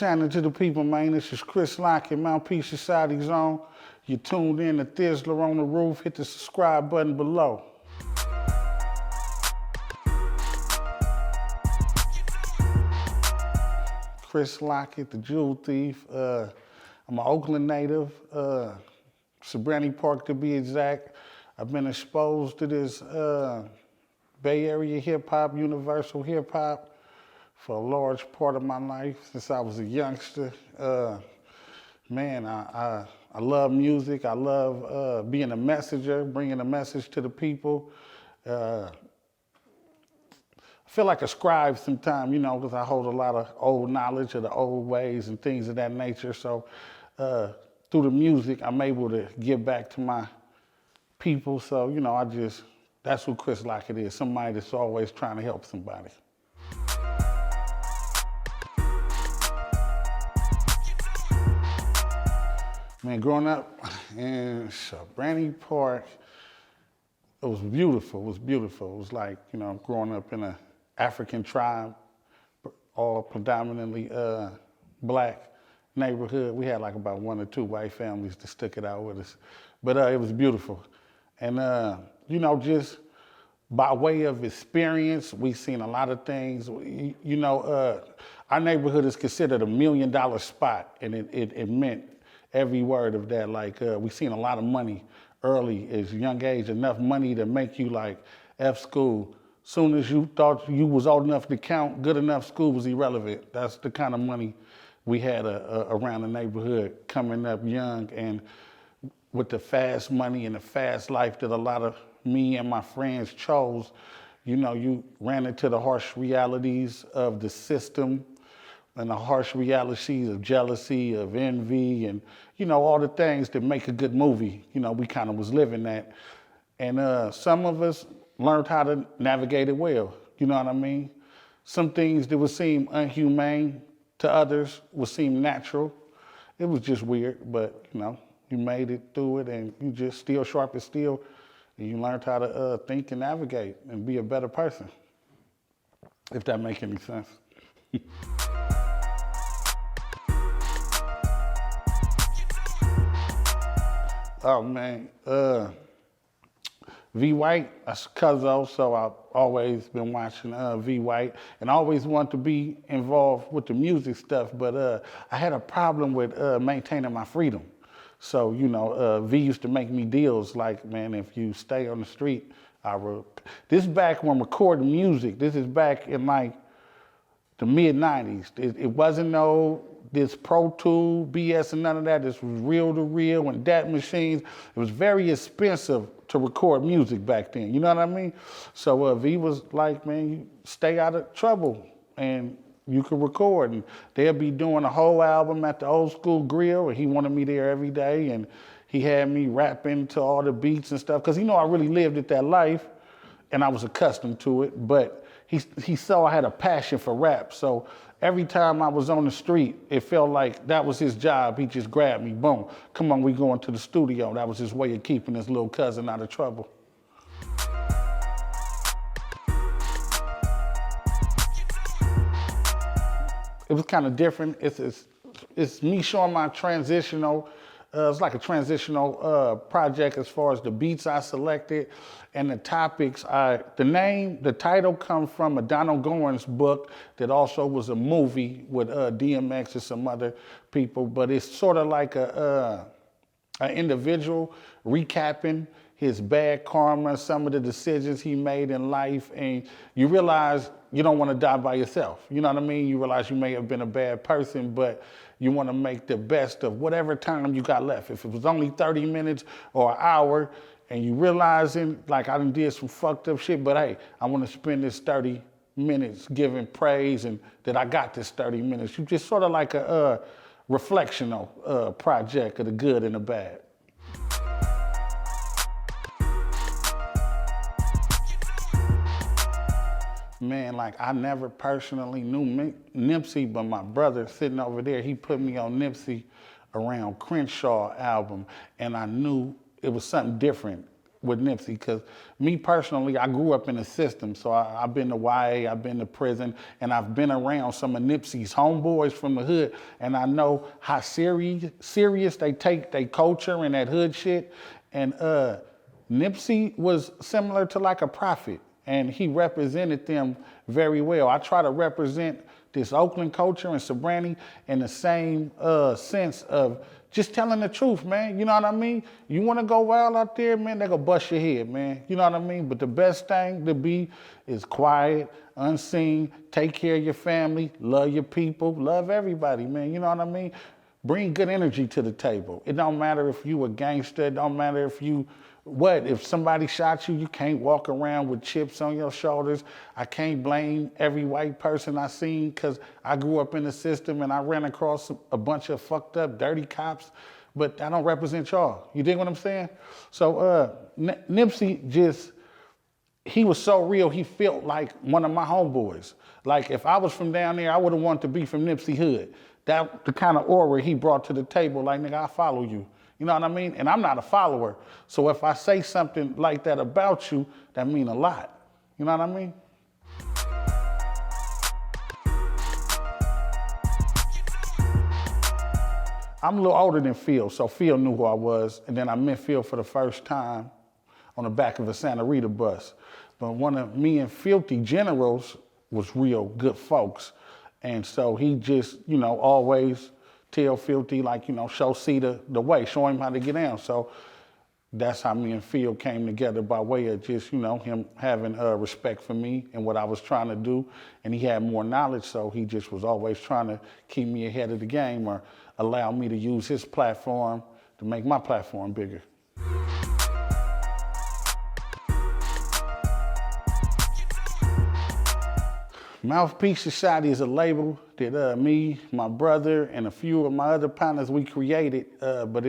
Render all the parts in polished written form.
happening to the people, man? This is Chris Lockett, Mouthpiece Society Zone. You tuned in to Thizzler on the Roof. Hit the subscribe button below. Chris Lockett, the jewel thief. I'm an Oakland native, SOBRANTE Park to be exact. I've been exposed to this Bay Area hip hop, universal hip hop, for a large part of my life since I was a youngster. Man, I love music. I love being a messenger, bringing a message to the people. I feel like a scribe sometimes, you know, because I hold a lot of old knowledge of the old ways and things of that nature. So through the music, I'm able to give back to my people. So, you know, that's who Chris Lockett is, somebody that's always trying to help somebody. Man, growing up in SOBRANTE Park, it was beautiful. It was beautiful. It was like, you know, growing up in an African tribe, all predominantly black neighborhood. We had like about 1 or 2 white families that stuck it out with us. But it was beautiful. And, you know, just by way of experience, we've seen a lot of things. You know, our neighborhood is considered $1 million spot, and it meant every word of that. Like, we've seen a lot of money early, as a young age, enough money to make you like F school. Soon as you thought you was old enough to count, good enough, school was irrelevant. That's the kind of money we had around the neighborhood coming up young, and with the fast money and the fast life that a lot of me and my friends chose, you know, you ran into the harsh realities of the system and the harsh realities of jealousy, of envy, and, you know, all the things that make a good movie. You know, we kind of was living that. And some of us learned how to navigate it well, you know what I mean? Some things that would seem inhumane to others would seem natural. It was just weird, but, you know, you made it through it, and you just still sharp as steel, and you learned how to think and navigate and be a better person, if that makes any sense. Oh man, V White, that's Cuzzo, so I've always been watching V White, and I always wanted to be involved with the music stuff, but I had a problem with maintaining my freedom. So, you know, V used to make me deals like, man, if you stay on the street, this is back when recording music. This is back in like the mid-90s. It wasn't this Pro Tool, BS and none of that. This was reel to reel and DAT machines. It was very expensive to record music back then. You know what I mean? So V was like, man, you stay out of trouble and you can record. And they'll be doing a whole album at the Old School Grill, and he wanted me there every day. And he had me rapping to all the beats and stuff, because, you know, I really lived it that life and I was accustomed to it. But he saw I had a passion for rap. So every time I was on the street, it felt like that was his job. He just grabbed me, boom, come on, we going to the studio. That was his way of keeping his little cousin out of trouble. It was kind of different. It's me showing my transitional, it's like a transitional project as far as the beats I selected and the topics. The title comes from a Donald Goins book that also was a movie with DMX and some other people, but it's sort of like an individual recapping his bad karma, some of the decisions he made in life, and you realize you don't want to die by yourself. You know what I mean? You realize you may have been a bad person, but you want to make the best of whatever time you got left. If it was only 30 minutes or an hour, and you realizing, like, I done did some fucked up shit, but hey, I want to spend this 30 minutes giving praise and that I got this 30 minutes. You just sort of like a reflectional project of the good and the bad. Man, like, I never personally knew Nipsey, but my brother sitting over there, he put me on Nipsey around Crenshaw album, and I knew it was something different. with Nipsey, because me personally, I grew up in the system. So I've been to YA, I've been to prison, and I've been around some of Nipsey's homeboys from the hood, and I know how serious they take their culture and that hood shit. And Nipsey was similar to like a prophet, and he represented them very well. I try to represent this Oakland culture and SOBRANTE in the same sense of just telling the truth, man. You know what I mean? You want to go wild out there, man, they're going to bust your head, man. You know what I mean? But the best thing to be is quiet, unseen, take care of your family, love your people, love everybody, man. You know what I mean? Bring good energy to the table. It don't matter if you a gangster. It don't matter if you if somebody shot you, you can't walk around with chips on your shoulders. I can't blame every white person I seen because I grew up in the system and I ran across a bunch of fucked up, dirty cops, but I don't represent y'all. You dig what I'm saying? So Nipsey he was so real, he felt like one of my homeboys. Like if I was from down there, I would have wanted to be from Nipsey Hood. That the kind of aura he brought to the table, like, nigga, I follow you. You know what I mean? And I'm not a follower. So if I say something like that about you, that mean a lot. You know what I mean? I'm a little older than Phil, so Phil knew who I was. And then I met Phil for the first time on the back of a Santa Rita bus. But one of me and Philthy generals was real good folks. And so he just, you know, always tell Philthy, like, you know, show C the way, show him how to get down. So that's how me and Phil came together, by way of just, you know, him having respect for me and what I was trying to do. And he had more knowledge, so he just was always trying to keep me ahead of the game or allow me to use his platform to make my platform bigger. Mouthpiece Society is a label that me, my brother, and a few of my other partners, we created, but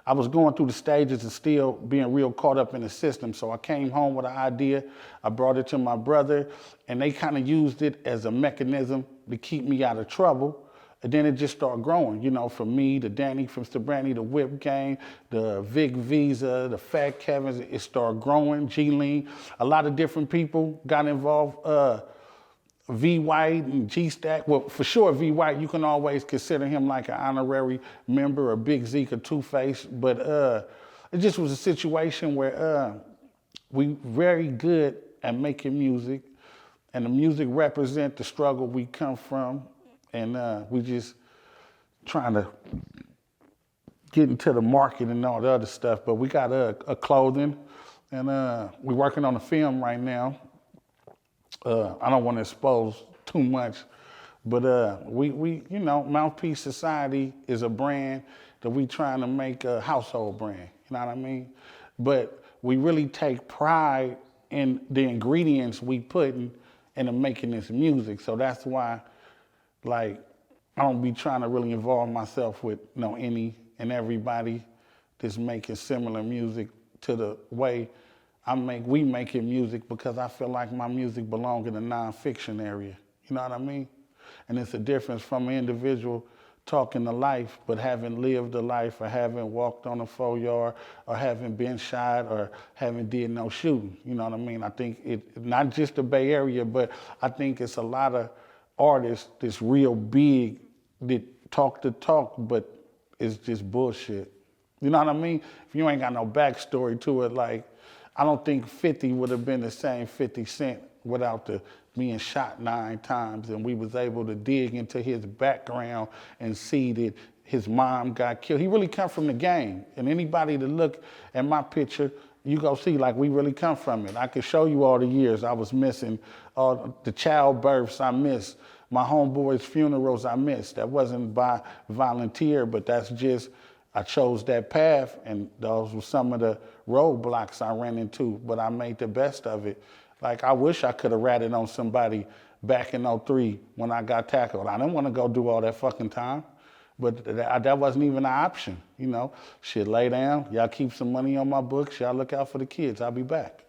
I was going through the stages of still being real caught up in the system. So I came home with an idea, I brought it to my brother, and they kind of used it as a mechanism to keep me out of trouble. And then it just started growing, you know, from me to Danny from SOBRANTE, the Whip Gang, the Vic Visa, the Fat Kevins, it started growing, G-Lean. A lot of different people got involved. V White and G Stack. Well, for sure, V White, you can always consider him like an honorary member, or Big Zeke, or Two-Face. But it just was a situation where we very good at making music, and the music represent the struggle we come from, and we just trying to get into the market and all the other stuff. But we got a clothing, and we're working on a film right now. I don't want to expose too much, but we you know, Mouthpiece Society is a brand that we trying to make a household brand, you know what I mean? But we really take pride in the ingredients we put into making this music. So that's why, like, I don't be trying to really involve myself with, you know, any and everybody that's making similar music to the way we making music, because I feel like my music belongs in the nonfiction area. You know what I mean? And it's a difference from an individual talking the life, but haven't lived the life, or haven't walked on a 4-yard, or haven't been shot, or haven't did no shooting. You know what I mean? I think it, not just the Bay Area, but I think it's a lot of artists that's real big that talk the talk, but it's just bullshit. You know what I mean? If you ain't got no backstory to it, like, I don't think 50 would have been the same 50 Cent without being shot 9 times, and we was able to dig into his background and see that his mom got killed. He really come from the game, and anybody that look at my picture, you go see, like, we really come from it. I could show you all the years I was missing, all the childbirths I missed, my homeboys' funerals I missed. That wasn't by volunteer, but that's just, I chose that path, and those were some of the roadblocks I ran into, but I made the best of it. Like, I wish I could have ratted on somebody back in '03 when I got tackled. I didn't want to go do all that fucking time, but that wasn't even an option, you know? Shit, lay down, y'all keep some money on my books, y'all look out for the kids, I'll be back.